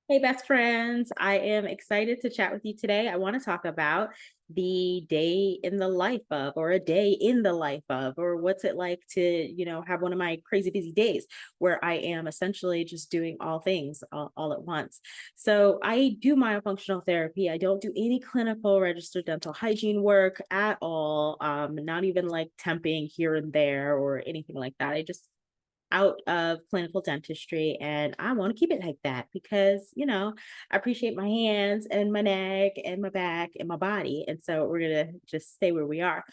Hey, best friends. I am excited to chat with you today. I want to talk about the day in the life of, or a day in the life of, or what's it like to, have one of my crazy busy days where I am essentially just doing all things all at once. So I do myofunctional therapy. I don't do any clinical registered dental hygiene work at all. Not even like temping here and there or anything like that. I just out of clinical dentistry and I want to keep it like that because, I appreciate my hands and my neck and my back and my body. And so we're going to just stay where we are.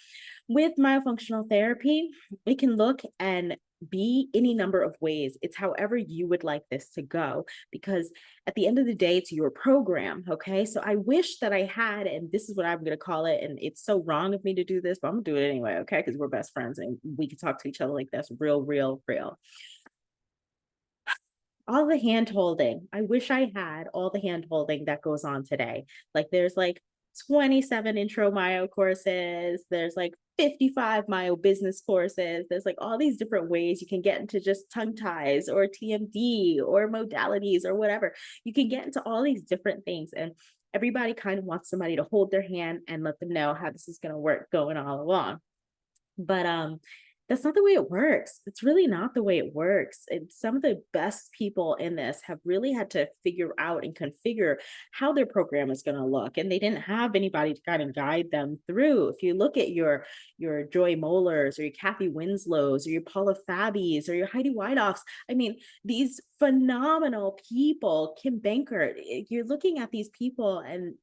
With myofunctional therapy, it can look and be any number of ways. It's however you would like this to go, because at the end of the day, it's your program. Okay. So I wish that I had, and this is what I'm going to call it. And it's so wrong of me to do this, but I'm going to do it anyway. Okay. Because we're best friends and we can talk to each other like this real, real, real. All the hand holding. I wish I had all the hand holding that goes on today. Like there's like 27 intro myo courses, there's like 55 myo business courses, there's like all these different ways you can get into just tongue ties or TMD or modalities or whatever. You can get into all these different things, and everybody kind of wants somebody to hold their hand and let them know how this is going to work going all along. But that's not the way it works. It's really not the way it works. And some of the best people in this have really had to figure out and configure how their program is going to look. And they didn't have anybody to kind of guide them through. If you look at your Joy Molars or your Kathy Winslows or your Paula Fabbies or your Heidi Whiteoffs, I mean, these phenomenal people, Kim Bankert, you're looking at these people and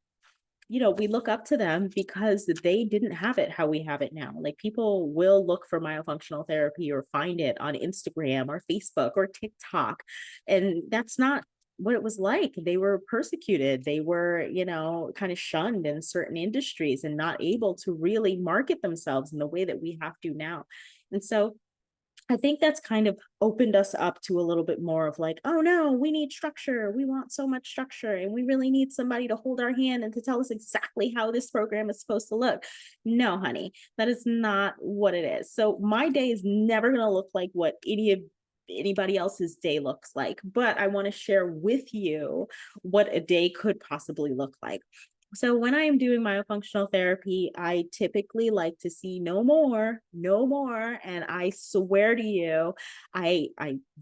we look up to them because they didn't have it how we have it now. Like people will look for myofunctional therapy or find it on Instagram or Facebook or TikTok. And that's not what it was like. They were persecuted. They were, kind of shunned in certain industries and not able to really market themselves in the way that we have to now. And so I think that's kind of opened us up to a little bit more of like, oh no, we need structure. We want so much structure and we really need somebody to hold our hand and to tell us exactly how this program is supposed to look. No, honey, that is not what it is. So my day is never going to look like what anybody else's day looks like, but I want to share with you what a day could possibly look like. So when I am doing myofunctional therapy, I typically like to see no more, no more. And I swear to you, I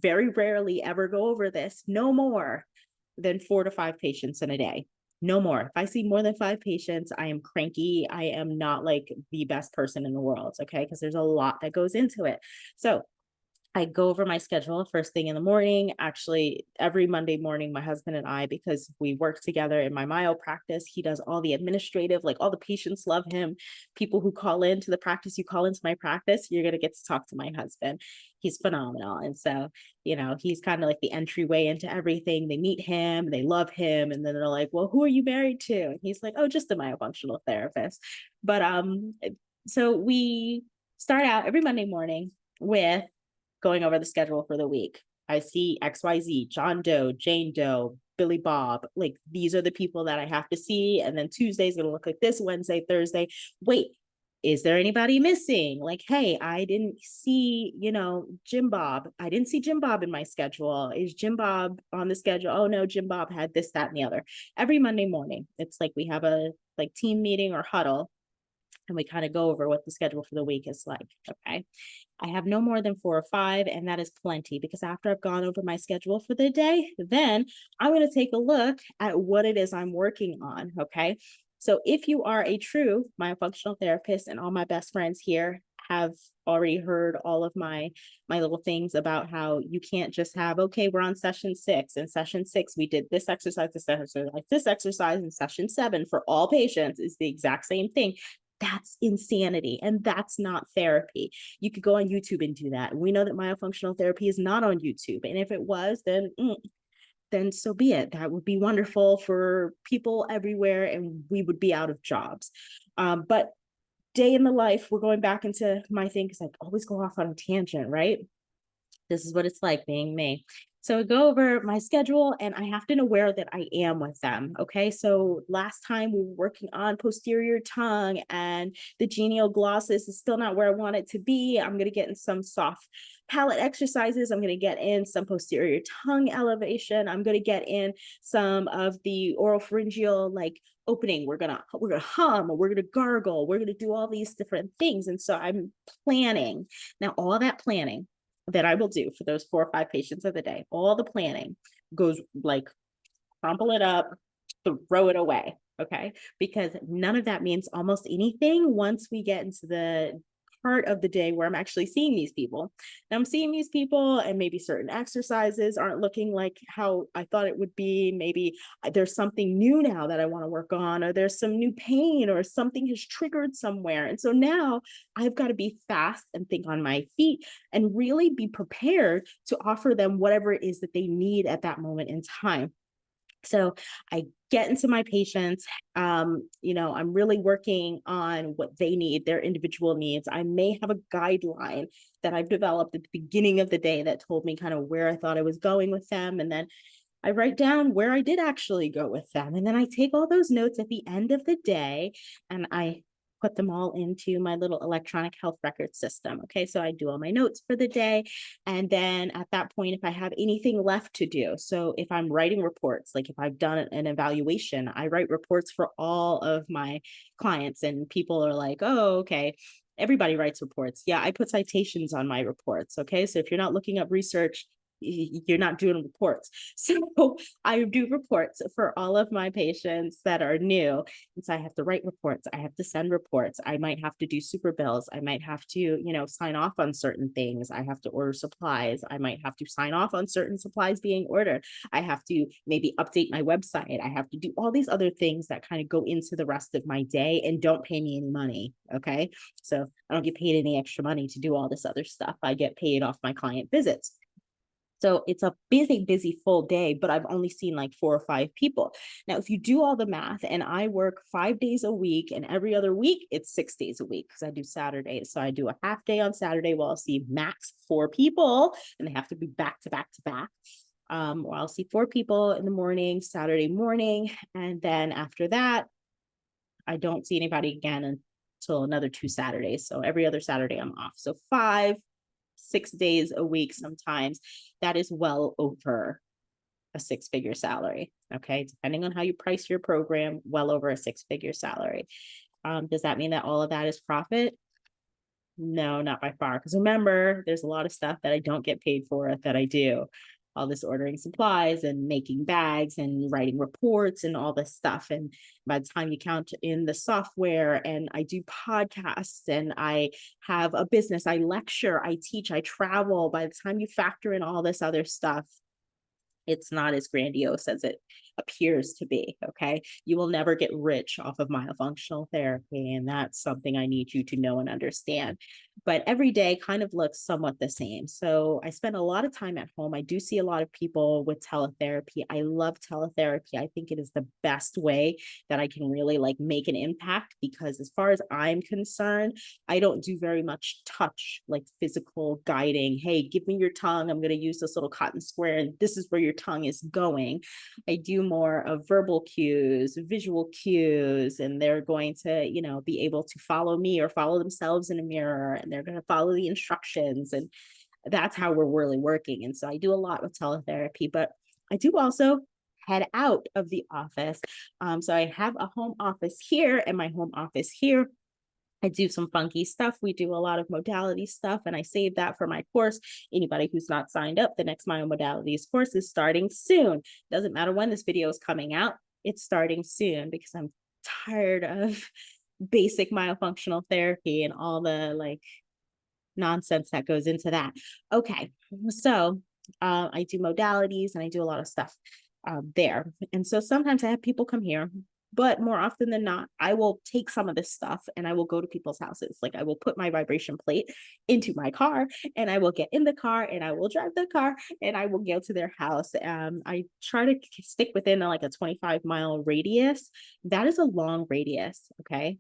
very rarely ever go over this, no more than 4 to 5 patients in a day. No more. If I see more than 5 patients, I am cranky. I am not like the best person in the world. Okay. Because there's a lot that goes into it. So I go over my schedule first thing in the morning. Actually, every Monday morning, my husband and I, because we work together in my myo practice, he does all the administrative, like all the patients love him. People who call into the practice, you call into my practice, you're going to get to talk to my husband. He's phenomenal. And so, he's kind of like the entryway into everything. They meet him, they love him. And then they're like, well, who are you married to? And he's like, oh, just a myofunctional therapist. But so we start out every Monday morning with going over the schedule for the week. I see XYZ, John Doe, Jane Doe, Billy Bob. Like these are the people that I have to see. And then Tuesday's going to look like this, Wednesday, Thursday. Wait, is there anybody missing? Like, hey, I didn't see, Jim Bob. I didn't see Jim Bob in my schedule. Is Jim Bob on the schedule? Oh no, Jim Bob had this, that, and the other. Every Monday morning, it's like we have a like team meeting or huddle and we kind of go over what the schedule for the week is like. Okay. I have no more than 4 or 5, and that is plenty because after I've gone over my schedule for the day, then I'm going to take a look at what it is I'm working on. Okay. So if you are a true myofunctional therapist, and all my best friends here have already heard all of my little things about how you can't just have, okay, we're on session 6. In session 6 we did this exercise in session 7 for all patients is the exact same thing. That's insanity, and that's not therapy. You could go on YouTube and do that. We know that myofunctional therapy is not on YouTube, and if it was, then so be it. That would be wonderful for people everywhere, and we would be out of jobs. But day in the life, we're going back into my thing because I always go off on a tangent, right? This is what it's like being me. So I go over my schedule and I have to know where that I am with them. Okay. So last time we were working on posterior tongue and the genial glossus is still not where I want it to be. I'm going to get in some soft palate exercises. I'm going to get in some posterior tongue elevation. I'm going to get in some of the oropharyngeal like opening. We're gonna hum, we're gonna gargle, we're gonna do all these different things. And so I'm planning. Now, all that planning that I will do for those 4 or 5 patients of the day, all the planning goes like crumple it up, throw it away. Okay. Because none of that means almost anything once we get into the part of the day where I'm actually seeing these people. And I'm seeing these people, and maybe certain exercises aren't looking like how I thought it would be. Maybe there's something new now that I want to work on, or there's some new pain, or something has triggered somewhere. And so now I've got to be fast and think on my feet and really be prepared to offer them whatever it is that they need at that moment in time. So I get into my patients. I'm really working on what they need, their individual needs. I may have a guideline that I've developed at the beginning of the day that told me kind of where I thought I was going with them. And then I write down where I did actually go with them. And then I take all those notes at the end of the day and I put them all into my little electronic health record system. Okay. So I do all my notes for the day. And then at that point, if I have anything left to do, so if I'm writing reports, like if I've done an evaluation, I write reports for all of my clients, and people are like, oh, okay. Everybody writes reports. Yeah, I put citations on my reports. Okay. So if you're not looking up research, you're not doing reports. So I do reports for all of my patients that are new. And so I have to write reports. I have to send reports. I might have to do super bills. I might have to, sign off on certain things. I have to order supplies. I might have to sign off on certain supplies being ordered. I have to maybe update my website. I have to do all these other things that kind of go into the rest of my day and don't pay me any money. Okay. So I don't get paid any extra money to do all this other stuff. I get paid off my client visits. So it's a busy, busy full day, but I've only seen like 4 or 5 people. Now, if you do all the math, and I work 5 days a week, and every other week it's 6 days a week because I do Saturdays. So I do a half day on Saturday where I'll see max 4 people, and they have to be back to back to back. Or I'll see 4 people in the morning, Saturday morning. And then after that, I don't see anybody again until another 2 Saturdays. So every other Saturday I'm off. So 5, 6 days a week sometimes. That is well over a 6-figure salary. Okay. Depending on how you price your program, well over a 6-figure salary. Does that mean that all of that is profit? No, not by far. Because remember, there's a lot of stuff that I don't get paid for that I do. All this ordering supplies and making bags and writing reports and all this stuff. And by the time you count in the software, and I do podcasts, and I have a business, I lecture, I teach, I travel, by the time you factor in all this other stuff, it's not as grandiose as it appears to be. Okay. You will never get rich off of myofunctional therapy. And that's something I need you to know and understand. But every day kind of looks somewhat the same. So I spend a lot of time at home. I do see a lot of people with teletherapy. I love teletherapy. I think it is the best way that I can really like make an impact, because as far as I'm concerned, I don't do very much touch, like physical guiding. Hey, give me your tongue. I'm going to use this little cotton square, and this is where your tongue is going. I do more of verbal cues, visual cues, and they're going to, be able to follow me or follow themselves in a mirror, and they're going to follow the instructions. And that's how we're really working. And so I do a lot with teletherapy, but I do also head out of the office. So I have a home office here, and my home office here, I do some funky stuff. We do a lot of modality stuff, and I save that for my course. Anybody who's not signed up, the next Myomodalities course is starting soon. Doesn't matter when this video is coming out, it's starting soon, because I'm tired of basic myofunctional therapy and all the like nonsense that goes into that. Okay, so I do modalities, and I do a lot of stuff there. And so sometimes I have people come here, but more often than not, I will take some of this stuff and I will go to people's houses. Like I will put my vibration plate into my car, and I will get in the car, and I will drive the car, and I will go to their house. I try to stick within like a 25-mile radius. That is a long radius. Okay.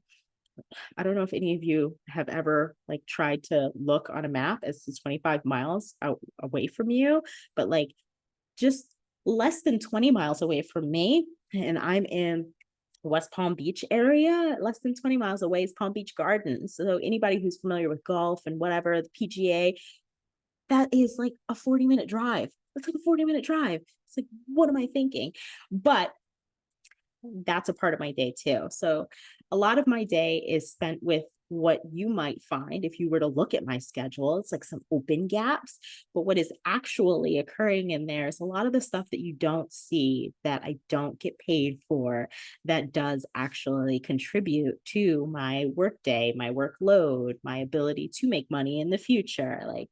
I don't know if any of you have ever like tried to look on a map as to 25 miles out away from you, but like just less than 20 miles away from me, and I'm in West Palm Beach area, less than 20 miles away is Palm Beach Gardens. So anybody who's familiar with golf and whatever, the PGA, That is like a 40-minute drive. That's like a 40-minute drive. It's like, what am I thinking? But that's a part of my day too. So a lot of my day is spent with what you might find if you were to look at my schedule. It's like some open gaps. But what is actually occurring in there is a lot of the stuff that you don't see, that I don't get paid for, that does actually contribute to my workday, my workload, my ability to make money in the future. Like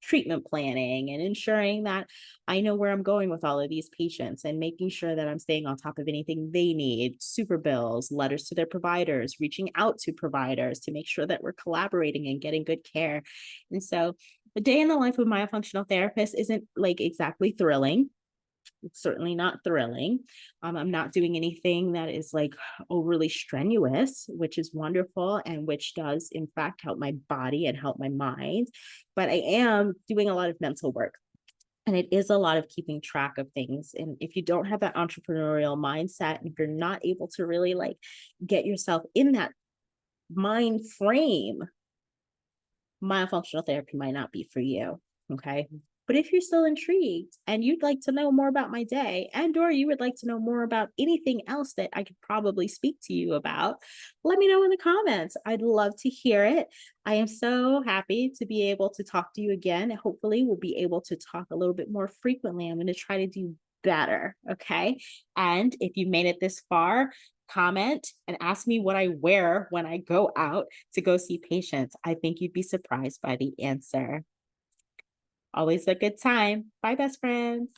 treatment planning and ensuring that I know where I'm going with all of these patients and making sure that I'm staying on top of anything they need, super bills, letters to their providers, reaching out to providers to make sure that we're collaborating and getting good care. And so the day in the life of my functional therapist isn't like exactly thrilling. It's certainly not thrilling. I'm not doing anything that is like overly strenuous, which is wonderful and which does, in fact, help my body and help my mind. But I am doing a lot of mental work. And it is a lot of keeping track of things. And if you don't have that entrepreneurial mindset, and if you're not able to really like get yourself in that mind frame, myofunctional therapy might not be for you. Okay. But if you're still intrigued and you'd like to know more about my day, and or you would like to know more about anything else that I could probably speak to you about, let me know in the comments. I'd love to hear it. I am so happy to be able to talk to you again. Hopefully we'll be able to talk a little bit more frequently. I'm going to try to do better. Okay. And if you made it this far, comment and ask me what I wear when I go out to go see patients. I think you'd be surprised by the answer. Always a good time. Bye, best friends.